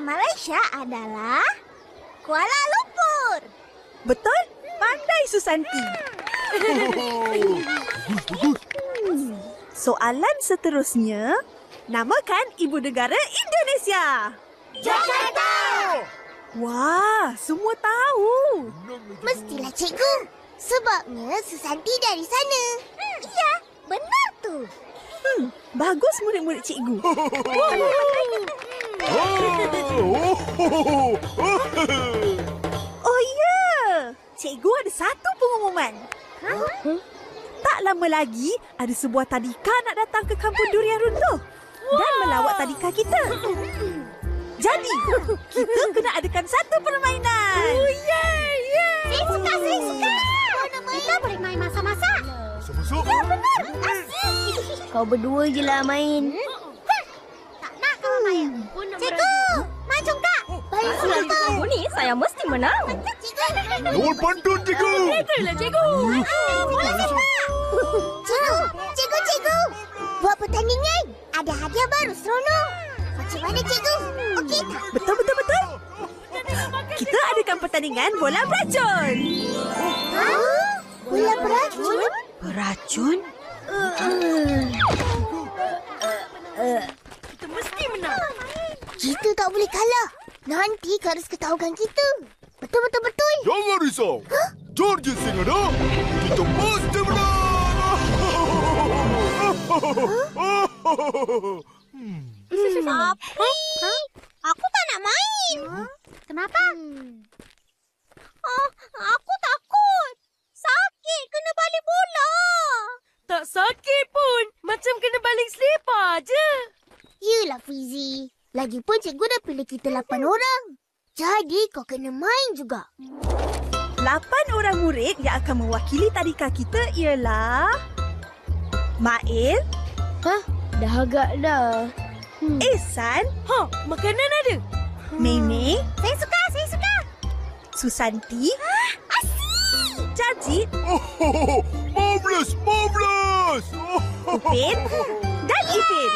Malaysia adalah Kuala Lumpur. Betul? Pandai Susanti. Soalan seterusnya, namakan ibu negara Indonesia. Jakarta. Wah, semua tahu. Mestilah cikgu. Sebabnya Susanti dari sana. Ya, benar tu. Bagus murid-murid cikgu. Oh ya, cikgu ada satu pengumuman. Tak lama lagi, ada sebuah tadika nak datang ke kampung durian runtuh dan melawat tadika kita. Jadi, kita kena adakan satu permainan. Saya suka. Kita boleh main masak-masak. Masuk. Ya, benar. Asyik. Kau berdua je lah main. Tak nak kawan main. Cikgu, macam tak? Baik sudah. Ni saya mesti menang. Cikgu. Awal pantun, cikgu. Itulah cikgu. Cikgu. Buat pertandingan. Ada hadiah baru seronok. Macam mana cikgu? Okey tak? Betul. Kita adakan pertandingan bola beracun. Bola beracun? Beracun? Kita mesti menang. Kita tak boleh kalah. Nanti Karis ketahukan kita. Betul. Jangan risau. George Singh ada. Kita pasti menang. Tapi aku tak nak main. Kenapa? Aku takut. Sakit kena balik bola. Tak sakit pun. Macam kena baling selipar je. Yelah Fizi. Lagipun cikgu dah pilih kita 8 orang. Jadi kau kena main juga. 8 orang murid yang akan mewakili tadika kita ialah Mail, Dah agak dah. Ehsan, Makanan ada. Mei, Saya suka. Susanti, Asyik. Jajit, Marvelous. Upin dan Ipin.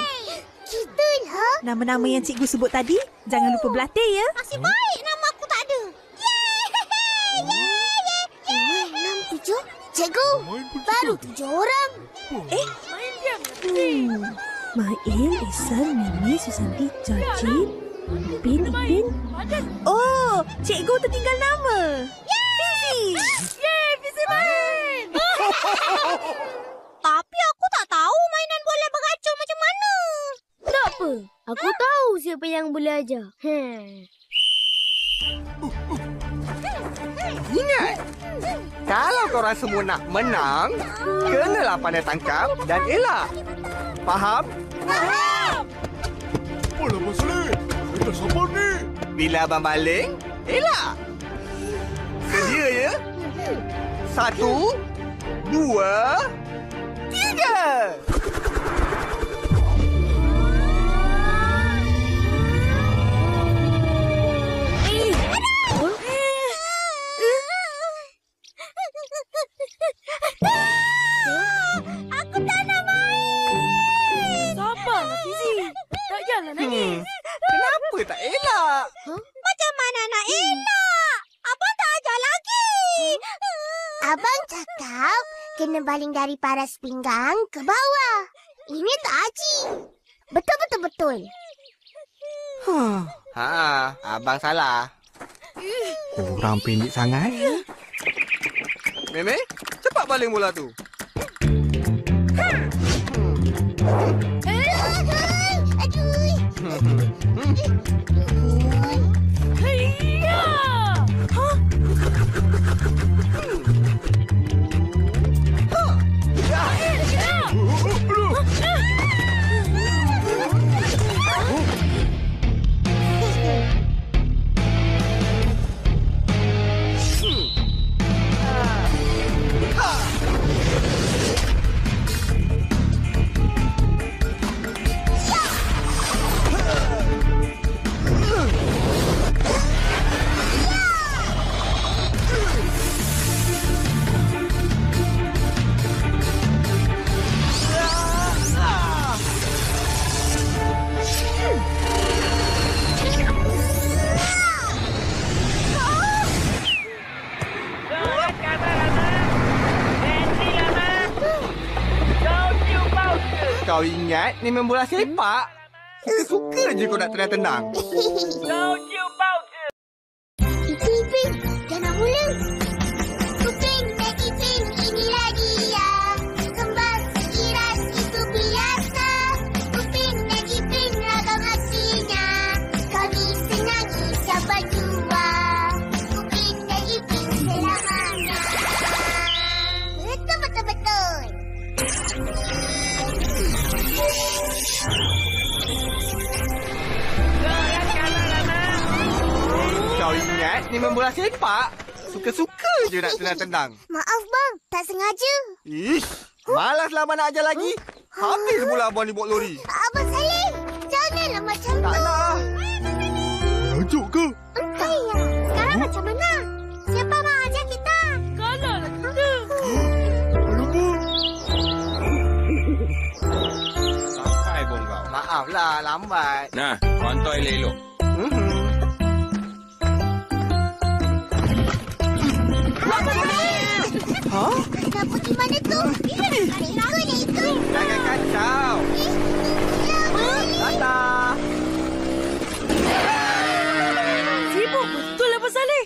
Kita lah. Nama-nama yang cikgu sebut tadi, jangan lupa berlatih ya. Nasib baik nama aku tak ada. Yeay. 6, 7. Cikgu, baru 7 orang. Main diam. Mail, Ehsan, Mei, Susanti, Jajit, Upin. Oh, cikgu tertinggal nama. Fizi. Fizi main. Tapi aku tak tahu mainan bola beracun macam mana. Tak apa. Aku tahu siapa yang boleh ajar. Ingat, kalau korang semua nak menang, kenalah pandai tangkap dan elak. Faham? Bola berselit. Kita sabar ni. Bila abang baling, elak. Sedia ya? 1, 2, 3. Aku tak nak main. Sabarlah Fizi. Tak payahlah nangis. Kenapa tak elak? Macam mana nak elak? Abang tak ajar lagi. Abang cakap kena baling dari paras pinggang ke bawah. Ini tak aji. Betul. Abang salah. Korang pendek sangat. Meme, cepat baling bola tu. Haiya! Kau ingat ni main bola sepak? Suka-suka je kau nak tenang-tenang. Iping, jangan mula. Uping, Iping, inilah dia. Kembang iras itu biasa. Uping dan Iping ragam aksinya. Kami senangi siapa jua. Uping dan Iping selamanya. Betul. Kau ingat ni main bola sepak? Suka-suka je nak tenang-tenang. Maaf bang, tak sengaja. Ish, malaslah mana ajar lagi. Habis pula abang ni bawa lori. Abang Salim, janganlah macam Tak tu. nak. Tajuk ke? Sekarang macam mana? Siapa mau ajar kita? Kalah lah kita. Sampai pun kau. Maaflah, lambat. Nah, kontoi elok-elok. Nak pergi mana tu? Ikut. Jangan kacau. Dadah. Sibuk betul Abang Saleh.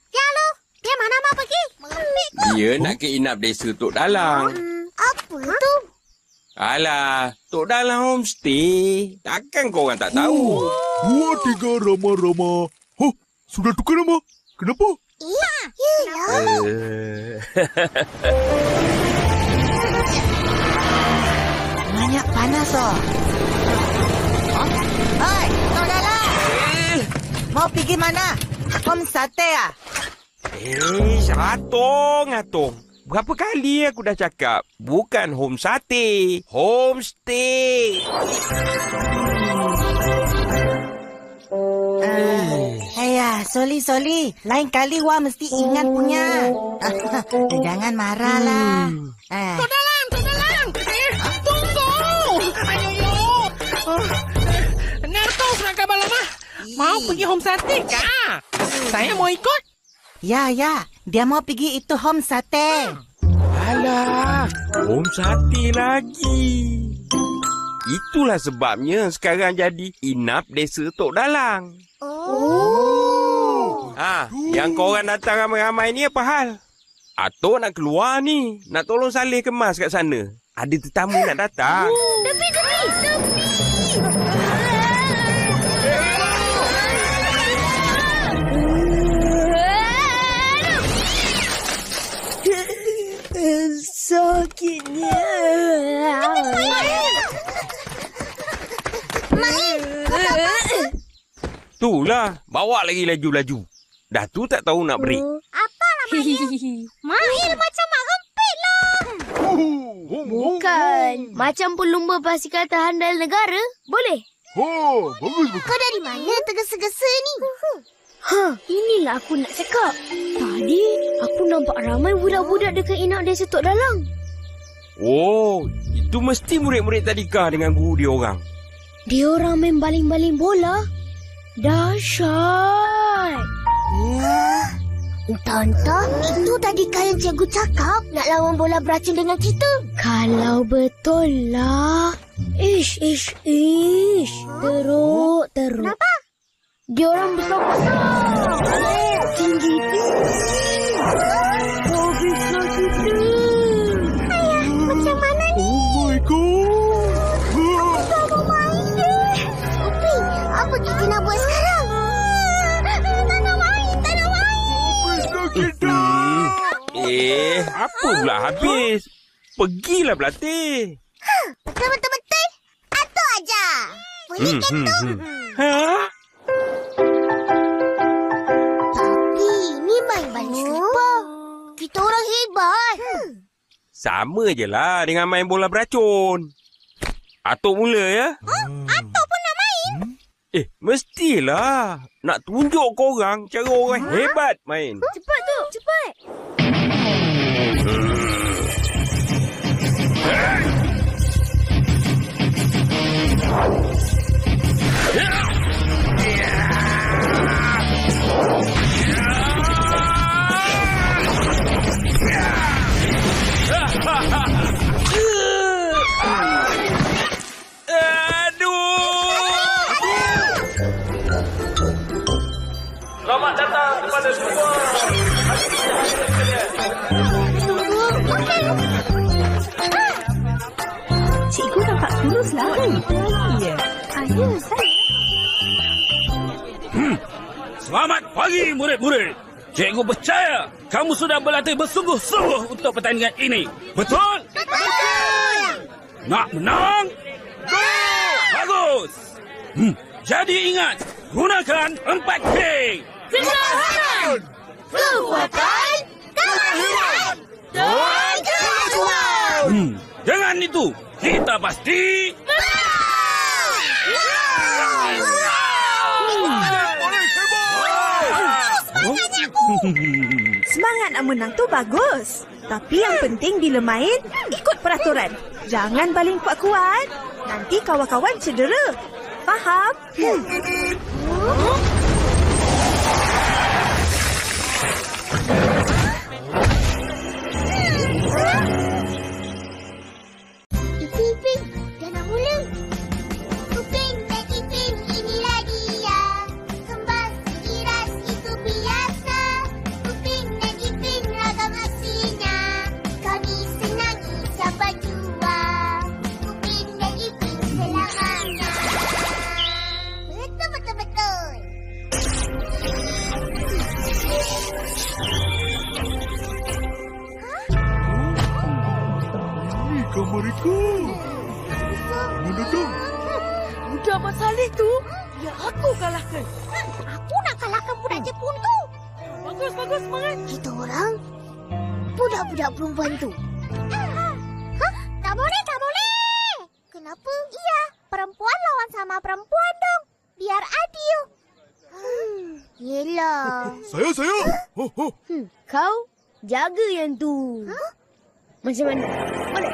Ya lo, dia mana mau pergi? Mengambil ku. Dia nak ke inap desa Tok Dalang. Apa tu? Alah, Tok Dalang homestay. Takkan korang tak tahu? 2, 3, Rama. Oh, sudah tukar nama. Kenapa? Yalah. Banyak panas oh. Hai, Tok Dalang. Mau pergi mana? Home sate ah? Atong. Berapa kali aku dah cakap? Bukan home sate. Homestay. Soli. Lain kali Wah mesti ingat punya. Jangan marahlah. Tok Dalang! Tunggu! Ayo! Narto sudah kabar lama. Mau pergi home sate kah? Saya mau ikut. Ya. Dia mau pergi itu home sate. Alah, home sate lagi. Itulah sebabnya sekarang jadi inap desa Tok Dalang. Yang korang datang ramai-ramai ni apa hal? Atok nak keluar ni. Nak tolong Saleh kemas kat sana. Ada tetamu nak datang. Tepi. Sakitnya. Itulah, bawa lagi laju-laju. Dah tu tak tahu nak break. Mahir macam mak rempit lah. Bukan. Macam pelumba basikal handal negara. Boleh? Oh, bagus. Kau dari mana tergesa-gesa ni? Inilah aku nak cakap. Tadi, aku nampak ramai budak-budak dekat inap desa Tok Dalang. Oh, itu mesti murid-murid tadika dengan guru dia orang. Dia orang main baling-baling bola. Dahsyat. Entah, itu tadi yang cikgu cakap nak lawan bola beracun dengan kita. Kalau betul lah. Ish. Teruk. Kenapa? Dia orang besar-besar. Tinggi. Habislah kita. Ayah, macam mana ni? Oh my God. Tak mau main deh. Upi, apa kita nak buat sekarang? Tak nak main. Apa pula habis? Pergilah berlatih. Betul. Atuk aja. Boleh ketuk. Tapi ni main baling selipar. Kita orang hebat. Sama je lah dengan main bola beracun. Atuk mula ya. Atuk pun nak main. Mestilah. Nak tunjuk korang cara orang hebat main. Cepat tu. Cepat. Selamat pagi murid-murid. Cikgu percaya kamu sudah berlatih bersungguh-sungguh untuk pertandingan ini. Betul? Betul! Nak menang? Bagus. Jadi ingat, gunakan 4K. Kemahiran! Kekuatan! Kemahiran! Dan kemajuan! Dengan itu, kita pasti... Semangat nak menang tu bagus. Tapi yang penting bila main, ikut peraturan. Jangan baling kuat-kuat. Nanti kawan-kawan cedera. Faham? Ipin, jangan mula. Upin dan Ipin, inilah dia. Kembas, iras, itu biasa. Upin dan Ipin, ragam aksinya. Kami senangi siapa jua. Upin dan Ipin selamanya. Betul-betul-betul. Ini mereka. Mana dong? Budak Mak Saleh tu, yang aku kalahkan. Aku nak kalahkan budak Jepun tu. Bagus, semangat. Kita orang budak-budak perempuan tu. Hah? Tak boleh, tak boleh. Kenapa? Iya, perempuan lawan sama perempuan dong. Biar adil. Yelah. Saya. Kau jaga yang tu. Macam mana? Mana?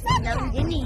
Senang je ni.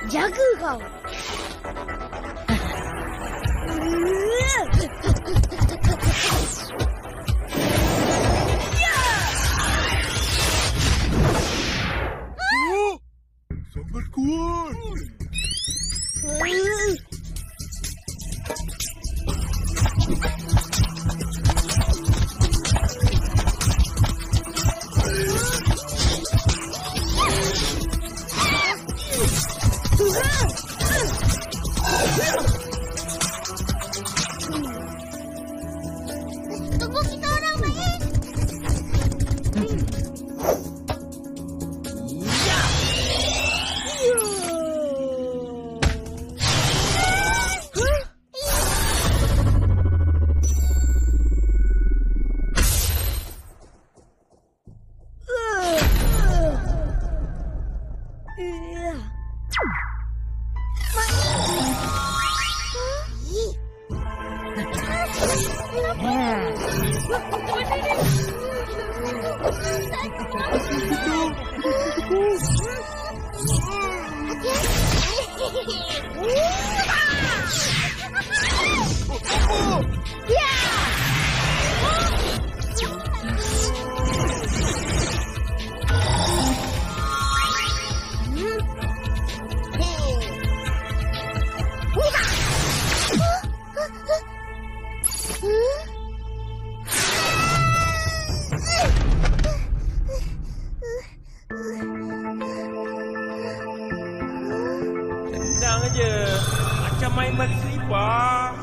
Jaga kau. Sangat kuat. Tunggu kita orang main. Senang aje. Macam main balik selipar.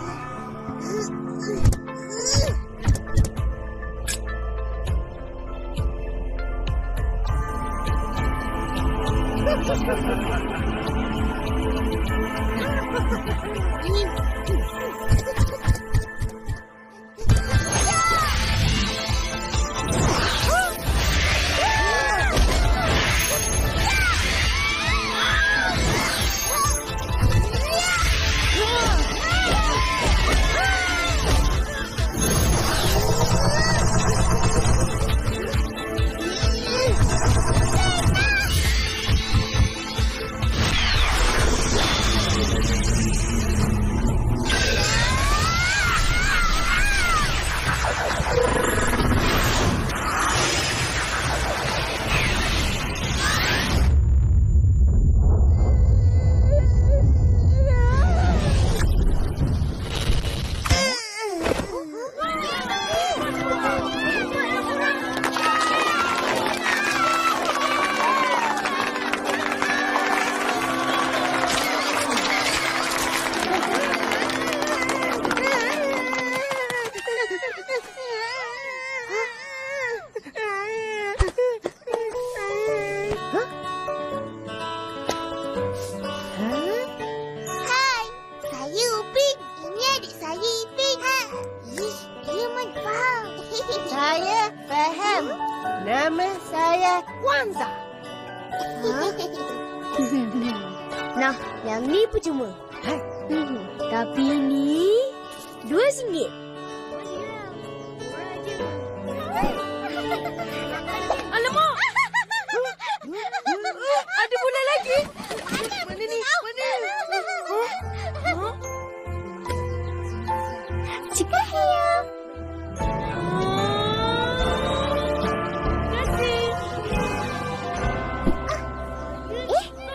Abraham. Nama saya Wanza. Nah, yang ni percuma. Tapi ni RM2. Alamak! Ada bola lagi. Mana ni? Mana? Cika hiya.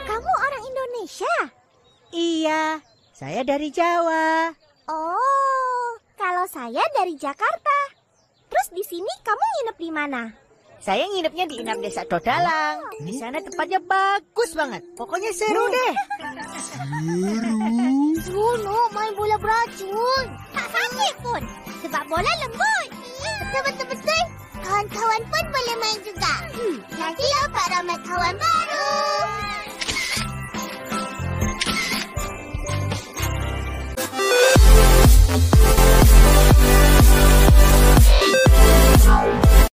Kamu orang Indonesia? Iya, saya dari Jawa. Oh, kalau saya dari Jakarta. Terus di sini kamu nginep di mana? Saya nginepnya di Inap Desa Todalang. Di sana tempatnya bagus banget. Pokoknya seru deh. Seronok main bola beracun. Tak sakit pun. Sebab bola lembut. Betul-betul. Kawan-kawan pun boleh main juga. Nanti dapat ramai kawan baru.